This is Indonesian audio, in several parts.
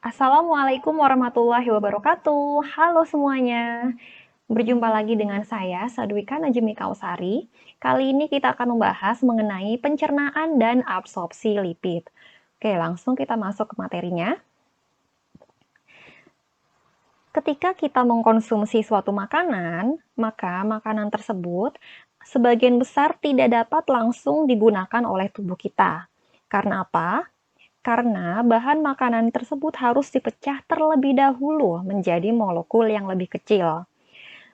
Assalamualaikum warahmatullahi wabarakatuh. Halo semuanya. Berjumpa lagi dengan saya, Sadwika Najmi Kausari. Kali ini kita akan membahas mengenai pencernaan dan absorpsi lipid. Oke, langsung kita masuk ke materinya. Ketika kita mengkonsumsi suatu makanan, maka makanan tersebut sebagian besar tidak dapat langsung digunakan oleh tubuh kita. Karena apa? Karena bahan makanan tersebut harus dipecah terlebih dahulu menjadi molekul yang lebih kecil.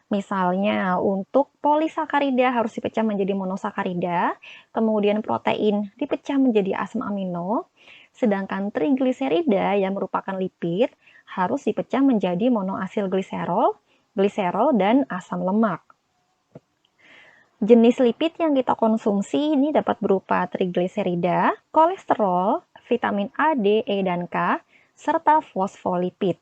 Misalnya, untuk polisakarida harus dipecah menjadi monosakarida, kemudian protein dipecah menjadi asam amino, sedangkan trigliserida yang merupakan lipid harus dipecah menjadi monoasil gliserol, gliserol, dan asam lemak. Jenis lipid yang kita konsumsi ini dapat berupa trigliserida, kolesterol, vitamin A, D, E, dan K, serta fosfolipid.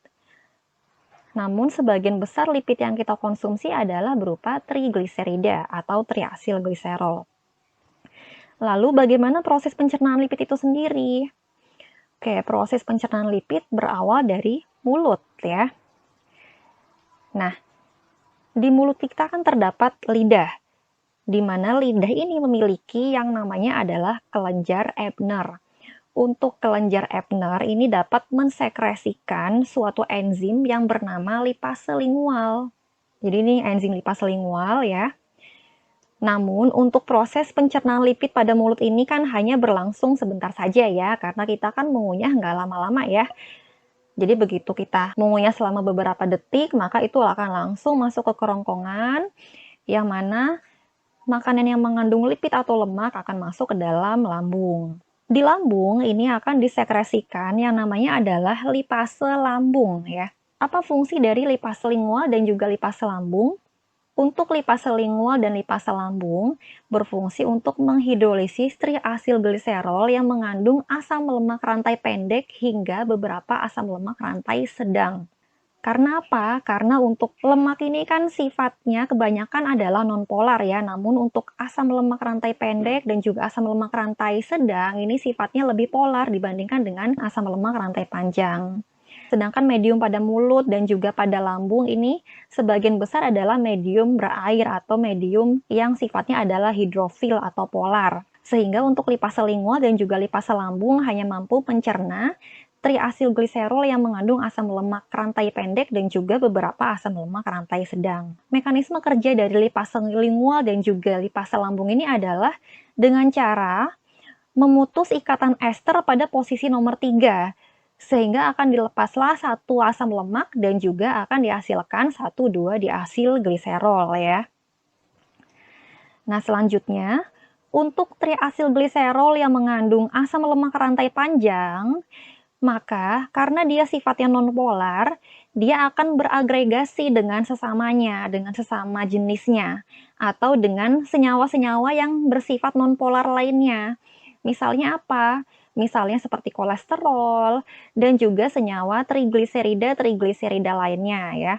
Namun sebagian besar lipid yang kita konsumsi adalah berupa trigliserida atau triasil gliserol. Lalu bagaimana proses pencernaan lipid itu sendiri? Oke, proses pencernaan lipid berawal dari mulut ya. Nah, di mulut kita kan terdapat lidah, di mana lidah ini memiliki yang namanya adalah kelenjar Ebner. Untuk kelenjar Ebner ini dapat mensekresikan suatu enzim yang bernama lipase lingual. Jadi ini enzim lipase lingual ya. Namun untuk proses pencernaan lipid pada mulut ini kan hanya berlangsung sebentar saja ya, karena kita kan mengunyah nggak lama-lama ya. Jadi begitu kita mengunyah selama beberapa detik, maka itu akan langsung masuk ke kerongkongan, yang mana makanan yang mengandung lipid atau lemak akan masuk ke dalam lambung. Di lambung ini akan disekresikan yang namanya adalah lipase lambung ya. Apa fungsi dari lipase lingual dan juga lipase lambung? Untuk lipase lingual dan lipase lambung berfungsi untuk menghidrolisis triasilgliserol yang mengandung asam lemak rantai pendek hingga beberapa asam lemak rantai sedang. Karena apa? Karena untuk lemak ini kan sifatnya kebanyakan adalah nonpolar ya, namun untuk asam lemak rantai pendek dan juga asam lemak rantai sedang ini sifatnya lebih polar dibandingkan dengan asam lemak rantai panjang. Sedangkan medium pada mulut dan juga pada lambung ini sebagian besar adalah medium berair atau medium yang sifatnya adalah hidrofil atau polar. Sehingga untuk lipase lingual dan juga lipase lambung hanya mampu mencerna triasilgliserol yang mengandung asam lemak rantai pendek dan juga beberapa asam lemak rantai sedang. Mekanisme kerja dari lipase lingual dan juga lipase lambung ini adalah dengan cara memutus ikatan ester pada posisi nomor 3, sehingga akan dilepaslah satu asam lemak dan juga akan dihasilkan 1,2 diasil gliserol ya. Nah, selanjutnya untuk triasil gliserol yang mengandung asam lemak rantai panjang, maka karena dia sifatnya nonpolar, dia akan beragregasi dengan sesamanya, dengan sesama jenisnya, atau dengan senyawa-senyawa yang bersifat nonpolar lainnya. Misalnya apa? Misalnya seperti kolesterol dan juga senyawa trigliserida lainnya ya.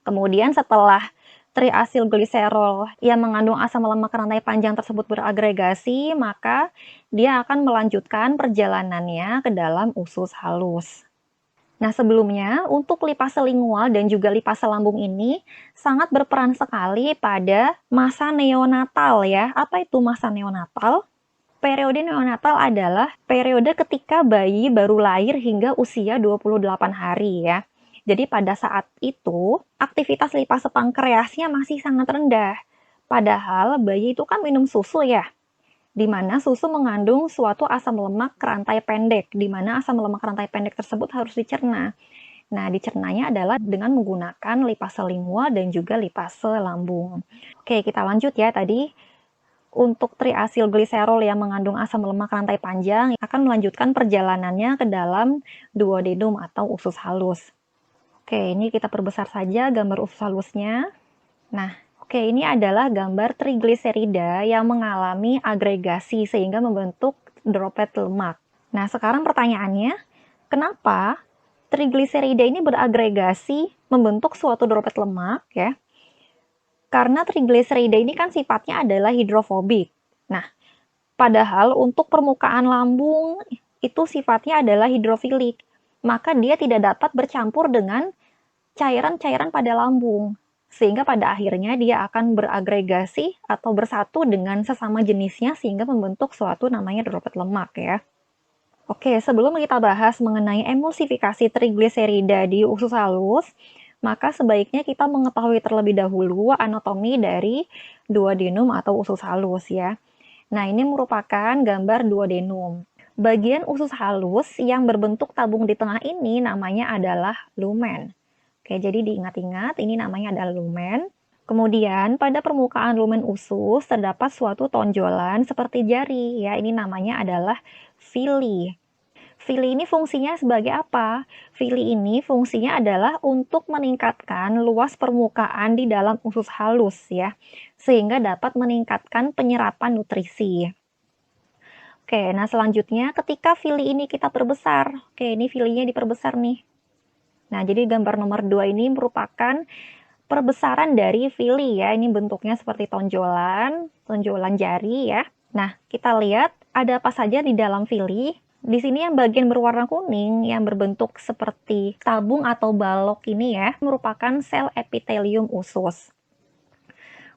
Kemudian setelah triasilgliserol yang mengandung asam lemak rantai panjang tersebut beragregasi, maka dia akan melanjutkan perjalanannya ke dalam usus halus. Nah, sebelumnya untuk lipase lingual dan juga lipase lambung ini sangat berperan sekali pada masa neonatal ya. Apa itu masa neonatal? Periode neonatal adalah periode ketika bayi baru lahir hingga usia 28 hari ya. Jadi pada saat itu, aktivitas lipase pankreasnya masih sangat rendah. Padahal bayi itu kan minum susu ya, di mana susu mengandung suatu asam lemak rantai pendek, di mana asam lemak rantai pendek tersebut harus dicerna. Nah, dicernanya adalah dengan menggunakan lipase lingual dan juga lipase lambung. Oke, kita lanjut ya tadi. Untuk triasilgliserol yang mengandung asam lemak rantai panjang akan melanjutkan perjalanannya ke dalam duodenum atau usus halus. Oke, ini kita perbesar saja gambar usus halusnya. Nah, oke, ini adalah gambar trigliserida yang mengalami agregasi sehingga membentuk droplet lemak. Nah, sekarang pertanyaannya, kenapa trigliserida ini beragregasi membentuk suatu droplet lemak ya? Karena trigliserida ini kan sifatnya adalah hidrofobik. Nah, padahal untuk permukaan lambung itu sifatnya adalah hidrofilik. maka dia tidak dapat bercampur dengan cairan-cairan pada lambung. Sehingga pada akhirnya dia akan beragregasi atau bersatu dengan sesama jenisnya sehingga membentuk suatu namanya droplet lemak ya. Oke, sebelum kita bahas mengenai emulsifikasi trigliserida di usus halus, maka sebaiknya kita mengetahui terlebih dahulu anatomi dari duodenum atau usus halus ya. Nah, ini merupakan gambar duodenum. Bagian usus halus yang berbentuk tabung di tengah ini namanya adalah lumen. Oke, jadi diingat-ingat ini namanya adalah lumen. Kemudian pada permukaan lumen usus terdapat suatu tonjolan seperti jari ya. Ini namanya adalah villi. Villi ini fungsinya sebagai apa? Villi ini fungsinya adalah untuk meningkatkan luas permukaan di dalam usus halus ya, sehingga dapat meningkatkan penyerapan nutrisi. Oke, nah selanjutnya ketika villi ini kita perbesar. Oke, ini villinya diperbesar nih. Nah, jadi gambar nomor 2 ini merupakan perbesaran dari villi ya. Ini bentuknya seperti tonjolan jari ya. Nah, kita lihat ada apa saja di dalam villi. Di sini yang bagian berwarna kuning yang berbentuk seperti tabung atau balok ini ya, merupakan sel epitelium usus.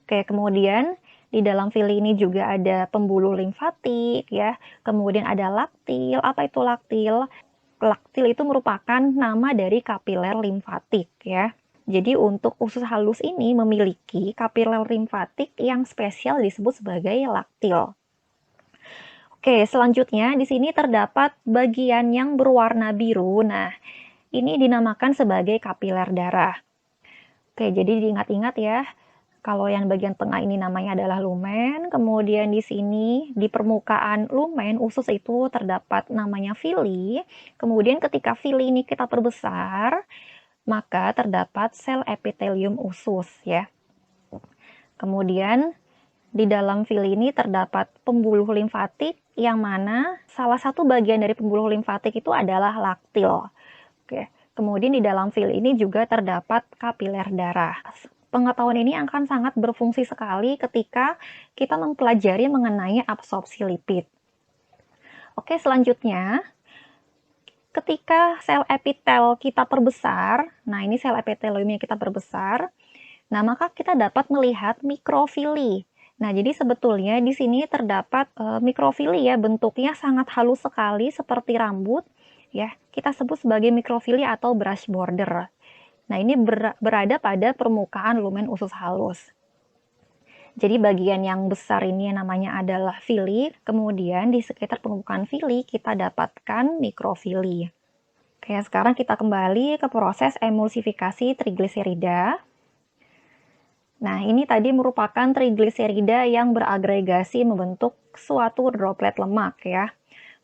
Oke, kemudian di dalam villi ini juga ada pembuluh limfatik ya. Kemudian ada laktil. Apa itu laktil? Laktil itu merupakan nama dari kapiler limfatik ya. Jadi untuk usus halus ini memiliki kapiler limfatik yang spesial disebut sebagai laktil. Oke, selanjutnya di sini terdapat bagian yang berwarna biru. Nah, ini dinamakan sebagai kapiler darah. Oke, jadi diingat-ingat ya. Kalau yang bagian tengah ini namanya adalah lumen, kemudian di sini di permukaan lumen usus itu terdapat namanya villi. Kemudian ketika villi ini kita perbesar, maka terdapat sel epitelium usus ya. Kemudian di dalam villi ini terdapat pembuluh limfatik yang mana salah satu bagian dari pembuluh limfatik itu adalah laktil. Oke. Kemudian di dalam villi ini juga terdapat kapiler darah. Pengetahuan ini akan sangat berfungsi sekali ketika kita mempelajari mengenai absorpsi lipid. Oke, selanjutnya ketika sel epitel kita perbesar, nah ini sel epiteliumnya kita perbesar, nah maka kita dapat melihat mikrovilli. Nah, jadi sebetulnya di sini terdapat mikrovilli ya, bentuknya sangat halus sekali seperti rambut ya. Kita sebut sebagai mikrovilli atau brush border. Nah, ini berada pada permukaan lumen usus halus. Jadi bagian yang besar ini namanya adalah villi, kemudian di sekitar permukaan villi kita dapatkan mikrovilli. Oke, sekarang kita kembali ke proses emulsifikasi trigliserida. Nah, ini tadi merupakan trigliserida yang beragregasi membentuk suatu droplet lemak ya.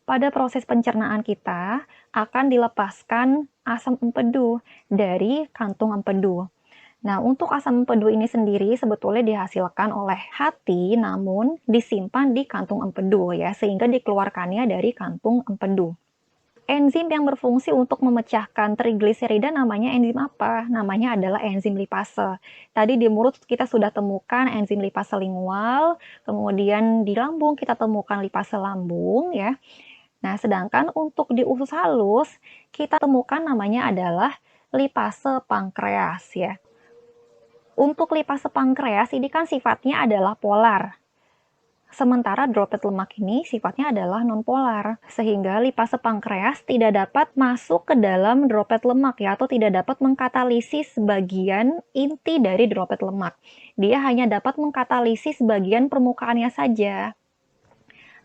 Pada proses pencernaan kita akan dilepaskan asam empedu dari kantung empedu. Nah, untuk asam empedu ini sendiri sebetulnya dihasilkan oleh hati namun disimpan di kantung empedu ya, sehingga dikeluarkannya dari kantung empedu. Enzim yang berfungsi untuk memecahkan trigliserida namanya enzim apa? Namanya adalah enzim lipase. Tadi di mulut kita sudah temukan enzim lipase lingual, kemudian di lambung kita temukan lipase lambung ya. Nah, sedangkan untuk di usus halus, kita temukan namanya adalah lipase pankreas ya. Untuk lipase pankreas ini kan sifatnya adalah polar. Sementara droplet lemak ini sifatnya adalah nonpolar, sehingga lipase pankreas tidak dapat masuk ke dalam droplet lemak ya, atau tidak dapat mengkatalisis bagian inti dari droplet lemak. Dia hanya dapat mengkatalisis bagian permukaannya saja.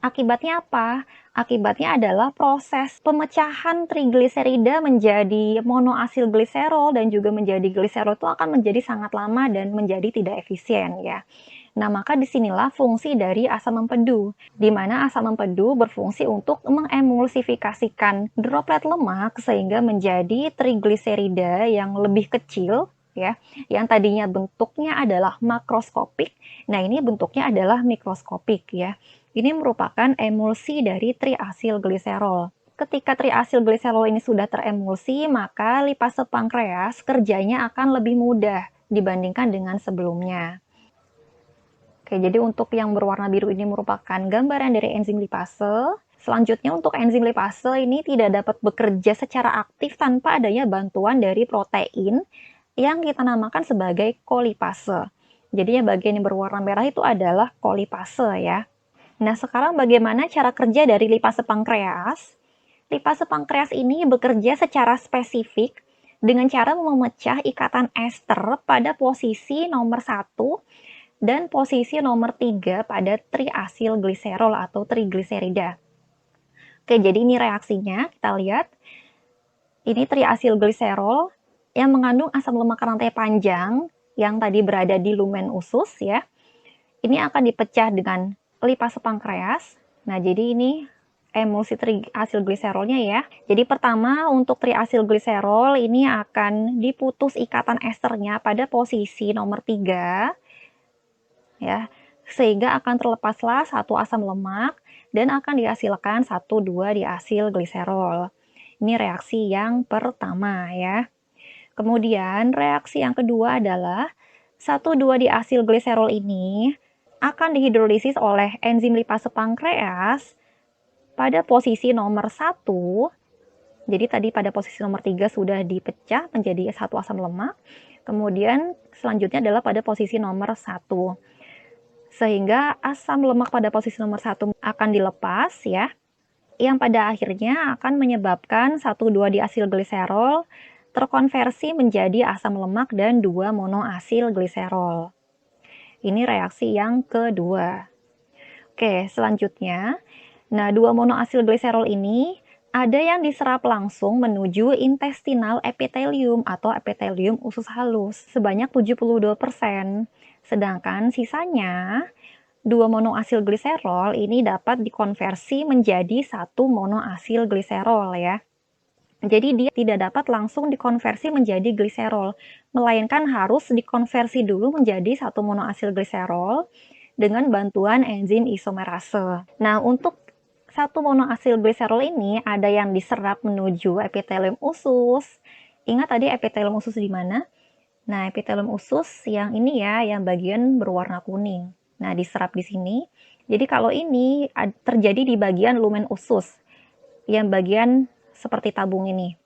Akibatnya apa? Akibatnya adalah proses pemecahan trigliserida menjadi monoasil gliserol dan juga menjadi gliserol itu akan menjadi sangat lama dan menjadi tidak efisien ya. Nah, maka disinilah fungsi dari asam empedu, di mana asam empedu berfungsi untuk mengemulsifikasikan droplet lemak sehingga menjadi trigliserida yang lebih kecil ya, yang tadinya bentuknya adalah makroskopik. Nah, ini bentuknya adalah mikroskopik ya. Ini merupakan emulsi dari triasil gliserol. Ketika triasil gliserol ini sudah teremulsi, maka lipase pankreas kerjanya akan lebih mudah dibandingkan dengan sebelumnya. Oke, jadi untuk yang berwarna biru ini merupakan gambaran dari enzim lipase. Selanjutnya untuk enzim lipase ini tidak dapat bekerja secara aktif tanpa adanya bantuan dari protein yang kita namakan sebagai kolipase. Jadi yang bagian yang berwarna merah itu adalah kolipase ya. Nah, sekarang bagaimana cara kerja dari lipase pankreas? Lipase pankreas ini bekerja secara spesifik dengan cara memecah ikatan ester pada posisi nomor 1 dan posisi nomor 3 pada triasilgliserol atau trigliserida. Oke, jadi ini reaksinya, kita lihat. Ini triasilgliserol yang mengandung asam lemak rantai panjang yang tadi berada di lumen usus ya. Ini akan dipecah dengan lipase pankreas. Nah, jadi ini emulsi triasilgliserolnya ya. Jadi pertama untuk triasilgliserol ini akan diputus ikatan esternya pada posisi nomor 3 ya, sehingga akan terlepaslah satu asam lemak dan akan dihasilkan 1,2 diasilgliserol. Ini reaksi yang pertama ya. Kemudian reaksi yang kedua adalah 1,2 diasilgliserol ini akan dihidrolisis oleh enzim lipase pankreas pada posisi nomor 1. Jadi tadi pada posisi nomor 3 sudah dipecah menjadi satu asam lemak. Kemudian selanjutnya adalah pada posisi nomor 1. Sehingga asam lemak pada posisi nomor 1 akan dilepas ya, yang pada akhirnya akan menyebabkan 1,2 diasilgliserol terkonversi menjadi asam lemak dan 2 monoasilgliserol. Ini reaksi yang kedua. Oke, selanjutnya, nah 2 monoasilgliserol ini ada yang diserap langsung menuju intestinal epithelium atau epithelium usus halus sebanyak 72%. Sedangkan sisanya 2 monoasilgliserol ini dapat dikonversi menjadi 1 monoasilgliserol ya. Jadi dia tidak dapat langsung dikonversi menjadi gliserol, melainkan harus dikonversi dulu menjadi 1 monoasilgliserol dengan bantuan enzim isomerase. Nah, untuk 1 monoasilgliserol ini ada yang diserap menuju epitelium usus. Ingat tadi epitelium usus di mana? Nah, epitelium usus yang ini ya, yang bagian berwarna kuning. Nah, diserap di sini. Jadi kalau ini terjadi di bagian lumen usus, yang bagian seperti tabung ini.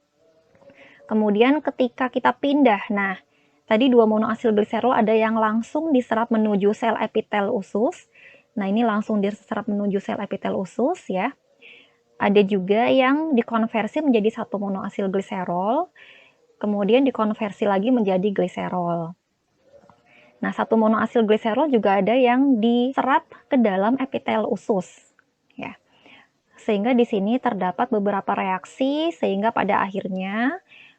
Kemudian ketika kita pindah, nah, tadi 2 monoasilgliserol ada yang langsung diserap menuju sel epitel usus. Nah, ini langsung diserap menuju sel epitel usus ya. Ada juga yang dikonversi menjadi 1 monoasilgliserol, kemudian dikonversi lagi menjadi gliserol. Nah, 1 monoasilgliserol juga ada yang diserap ke dalam epitel usus ya. Sehingga di sini terdapat beberapa reaksi sehingga pada akhirnya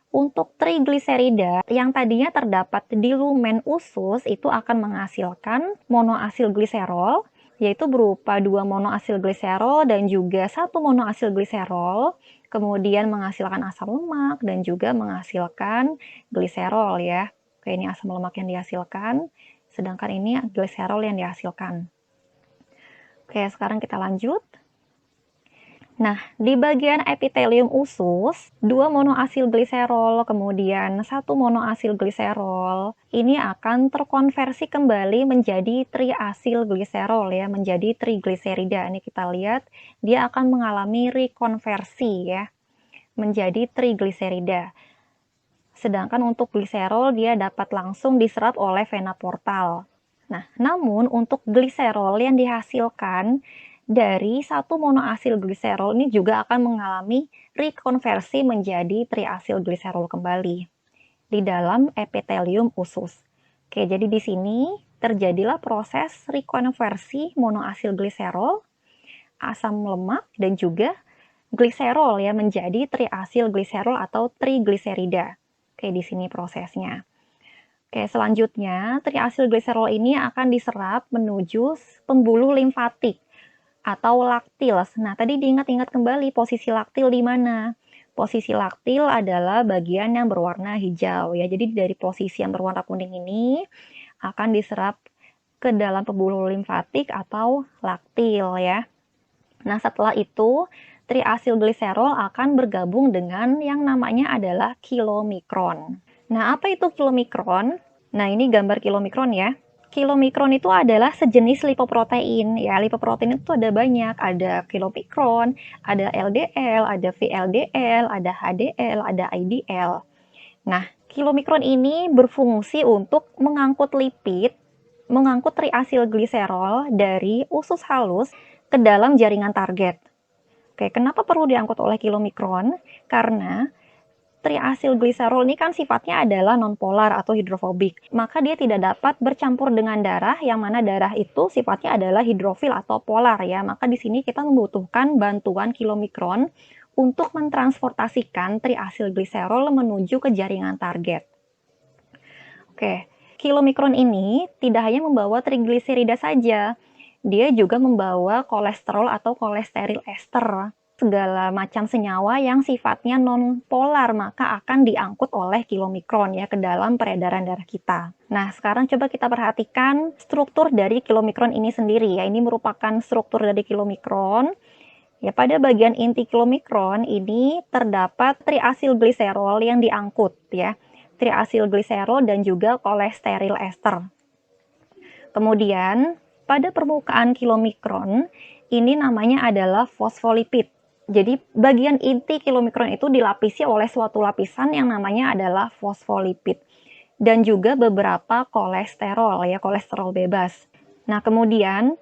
untuk trigliserida yang tadinya terdapat di lumen usus itu akan menghasilkan monoasilgliserol, yaitu berupa 2 monoasilgliserol dan juga 1 monoasilgliserol, kemudian menghasilkan asam lemak dan juga menghasilkan gliserol ya. Oke, ini asam lemak yang dihasilkan, sedangkan ini gliserol yang dihasilkan. Oke, sekarang kita lanjut. Nah, di bagian epitelium usus, 2 monoasilgliserol, kemudian 1 monoasilgliserol, ini akan terkonversi kembali menjadi triasilgliserol ya, menjadi trigliserida. Ini kita lihat, dia akan mengalami rekonversi ya, menjadi trigliserida. Sedangkan untuk gliserol, dia dapat langsung diserap oleh vena portal. Nah, namun untuk gliserol yang dihasilkan dari 1 monoasilgliserol ini juga akan mengalami rekonversi menjadi triasilgliserol kembali di dalam epitelium usus. Oke, jadi di sini terjadilah proses rekonversi monoasilgliserol, asam lemak, dan juga gliserol ya menjadi triasilgliserol atau trigliserida. Oke, di sini prosesnya. Oke, selanjutnya triasilgliserol ini akan diserap menuju pembuluh limfatik atau laktil. Nah, tadi diingat-ingat kembali posisi laktil di mana? Posisi laktil adalah bagian yang berwarna hijau ya. Jadi dari posisi yang berwarna kuning ini akan diserap ke dalam pembuluh limfatik atau laktil ya. Nah, setelah itu triasilgliserol akan bergabung dengan yang namanya adalah kilomikron. Nah, apa itu kilomikron? Nah, ini gambar kilomikron ya. Kilomikron itu adalah sejenis lipoprotein. Ya, lipoprotein itu ada banyak, ada kilomikron, ada LDL, ada VLDL, ada HDL, ada IDL. Nah, kilomikron ini berfungsi untuk mengangkut lipid, mengangkut triasilgliserol dari usus halus ke dalam jaringan target. Oke, kenapa perlu diangkut oleh kilomikron? Karena triasilgliserol ini kan sifatnya adalah nonpolar atau hidrofobik. Maka dia tidak dapat bercampur dengan darah, yang mana darah itu sifatnya adalah hidrofil atau polar ya. Maka di sini kita membutuhkan bantuan kilomikron untuk mentransportasikan triasilgliserol menuju ke jaringan target. Oke, kilomikron ini tidak hanya membawa trigliserida saja, dia juga membawa kolesterol atau kolesterol ester. Segala macam senyawa yang sifatnya non-polar maka akan diangkut oleh kilomikron ya ke dalam peredaran darah kita. Nah, sekarang coba kita perhatikan struktur dari kilomikron ini sendiri ya. Ini merupakan struktur dari kilomikron. Ya, pada bagian inti kilomikron ini terdapat triasilgliserol yang diangkut ya. Triasilgliserol dan juga kolesterol ester. Kemudian, pada permukaan kilomikron ini namanya adalah fosfolipid. Jadi bagian inti kilomikron itu dilapisi oleh suatu lapisan yang namanya adalah fosfolipid dan juga beberapa kolesterol ya, kolesterol bebas. Nah, kemudian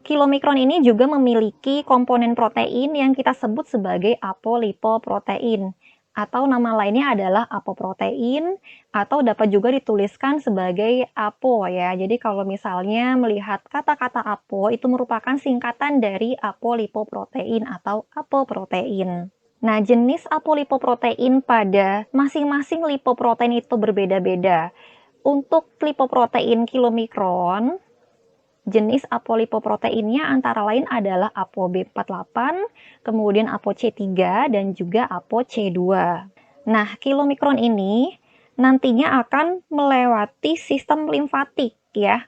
kilomikron ini juga memiliki komponen protein yang kita sebut sebagai apolipoprotein atau nama lainnya adalah apoprotein atau dapat juga dituliskan sebagai apo ya. Jadi kalau misalnya melihat kata-kata apo itu merupakan singkatan dari apolipoprotein atau apoprotein. Nah, jenis apolipoprotein pada masing-masing lipoprotein itu berbeda-beda. Untuk lipoprotein kilomikron, jenis apolipoproteinnya antara lain adalah ApoB48, kemudian ApoC3, dan juga ApoC2. Nah, kilomikron ini nantinya akan melewati sistem limfatik ya.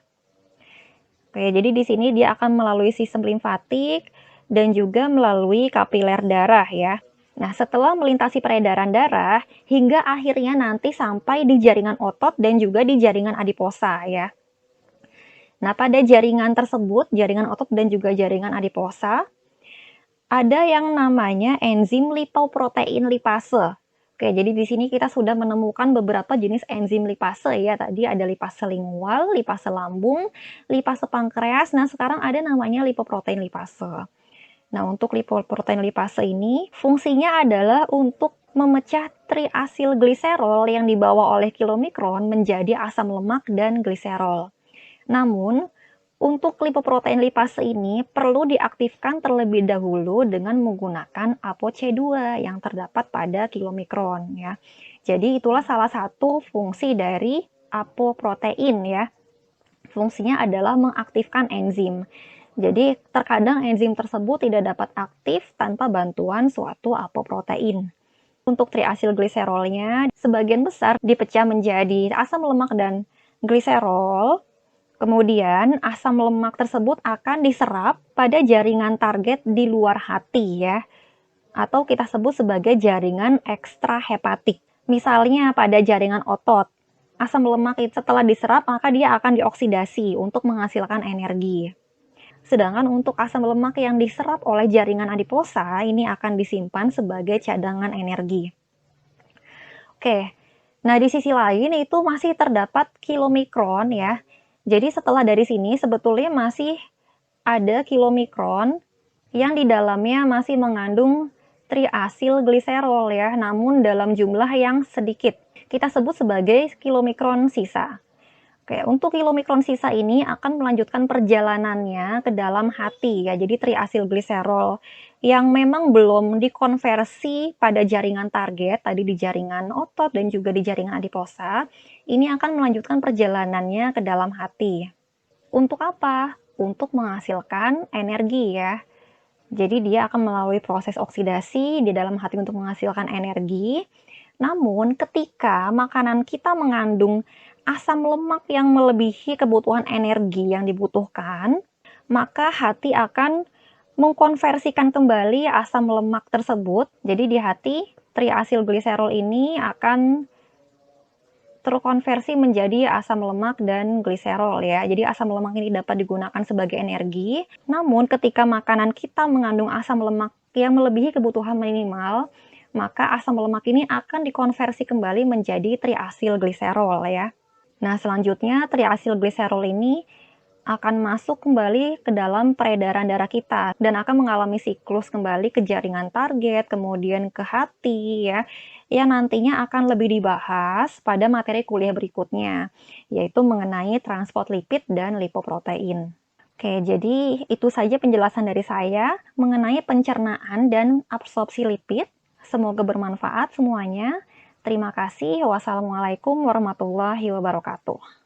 Oke, jadi di sini dia akan melalui sistem limfatik dan juga melalui kapiler darah ya. Nah, setelah melintasi peredaran darah hingga akhirnya nanti sampai di jaringan otot dan juga di jaringan adiposa ya. Nah, pada jaringan tersebut, jaringan otot dan juga jaringan adiposa, ada yang namanya enzim lipoprotein lipase. Oke, jadi di sini kita sudah menemukan beberapa jenis enzim lipase ya. Tadi ada lipase lingual, lipase lambung, lipase pankreas. Nah, sekarang ada namanya lipoprotein lipase. Nah, untuk lipoprotein lipase ini fungsinya adalah untuk memecah triasilgliserol yang dibawa oleh kilomikron menjadi asam lemak dan gliserol. Namun, untuk lipoprotein lipase ini perlu diaktifkan terlebih dahulu dengan menggunakan ApoC2 yang terdapat pada kilomikron ya. Jadi itulah salah satu fungsi dari apoprotein ya. Fungsinya adalah mengaktifkan enzim. Jadi terkadang enzim tersebut tidak dapat aktif tanpa bantuan suatu apoprotein. Untuk triasilgliserolnya sebagian besar dipecah menjadi asam lemak dan gliserol. Kemudian asam lemak tersebut akan diserap pada jaringan target di luar hati ya, atau kita sebut sebagai jaringan ekstrahepatik. Misalnya pada jaringan otot, asam lemak itu setelah diserap maka dia akan dioksidasi untuk menghasilkan energi. Sedangkan untuk asam lemak yang diserap oleh jaringan adiposa ini akan disimpan sebagai cadangan energi. Oke, nah di sisi lain itu masih terdapat kilomikron ya. Jadi setelah dari sini sebetulnya masih ada kilomikron yang di dalamnya masih mengandung triasilgliserol ya, namun dalam jumlah yang sedikit. Kita sebut sebagai kilomikron sisa. Oke, untuk kilomikron sisa ini akan melanjutkan perjalanannya ke dalam hati ya. Jadi triasilgliserol yang memang belum dikonversi pada jaringan target, tadi di jaringan otot dan juga di jaringan adiposa, ini akan melanjutkan perjalanannya ke dalam hati. Untuk apa? Untuk menghasilkan energi ya. Jadi dia akan melalui proses oksidasi di dalam hati untuk menghasilkan energi. Namun ketika makanan kita mengandung asam lemak yang melebihi kebutuhan energi yang dibutuhkan, maka hati akan mengkonversikan kembali asam lemak tersebut. Jadi di hati triasilgliserol ini akan terkonversi menjadi asam lemak dan gliserol ya. Jadi asam lemak ini dapat digunakan sebagai energi. Namun ketika makanan kita mengandung asam lemak yang melebihi kebutuhan minimal, maka asam lemak ini akan dikonversi kembali menjadi triasilgliserol ya. Nah, selanjutnya triasilgliserol ini akan masuk kembali ke dalam peredaran darah kita dan akan mengalami siklus kembali ke jaringan target, kemudian ke hati ya, yang nantinya akan lebih dibahas pada materi kuliah berikutnya, yaitu mengenai transport lipid dan lipoprotein. Oke, jadi itu saja penjelasan dari saya mengenai pencernaan dan absorpsi lipid. Semoga bermanfaat semuanya. Terima kasih. Wassalamualaikum warahmatullahi wabarakatuh.